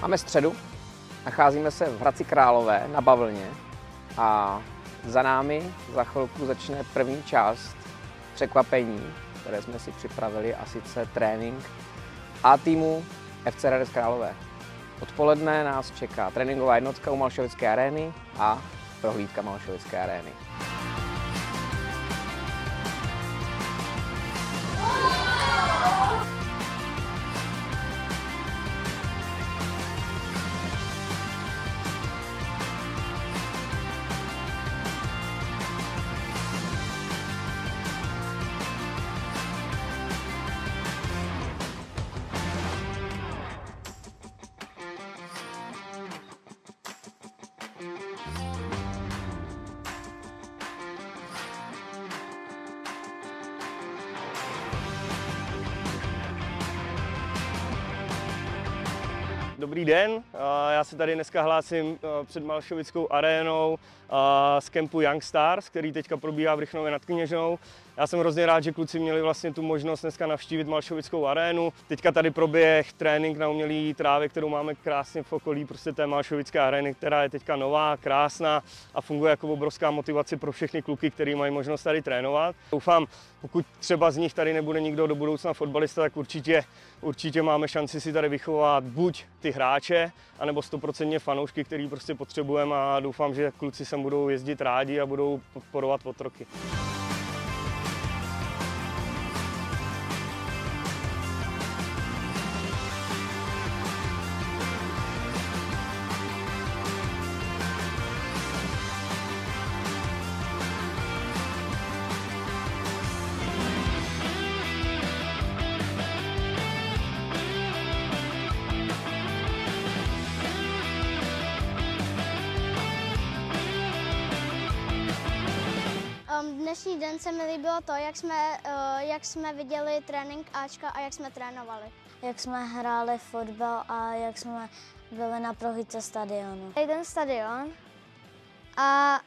Máme středu, nacházíme se v Hradci Králové na Bavlně a za námi za chvilku začne první část překvapení, které jsme si připravili, a sice trénink A týmu FC Hradec Králové. Odpoledne nás čeká tréninková jednotka u Malšovické arény a prohlídka Malšovické arény. Dobrý den, já se tady dneska hlásím před Malšovickou arénou z kempu Young Stars, který teďka probíhá v Rychnově nad Kněžnou. Já jsem hrozně rád, že kluci měli vlastně tu možnost dneska navštívit Malšovickou arénu. Teďka tady proběh trénink na umělý trávě, kterou máme krásně v okolí prostě té Malšovické arény, která je teďka nová, krásná a funguje jako obrovská motivace pro všechny kluky, kteří mají možnost tady trénovat. Doufám, pokud třeba z nich tady nebude nikdo do budoucna fotbalista, tak určitě máme šanci si tady vychovat buď ty hráče, anebo 100% fanoušky, který prostě potřebujeme, a doufám, že kluci sem budou jezdit rádi a budou podporovat otroky. Dnešní den se mi líbilo to, jak jsme viděli trénink Ačka a jak jsme trénovali. Jak jsme hráli fotbal a jak jsme byli na prohlídce stadionu. Ten stadion a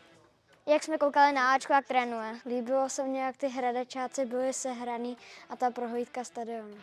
jak jsme koukali na Ačko, jak trénuje. Líbilo se mně, jak ty hradečáci byli sehraný a ta prohlídka stadionu.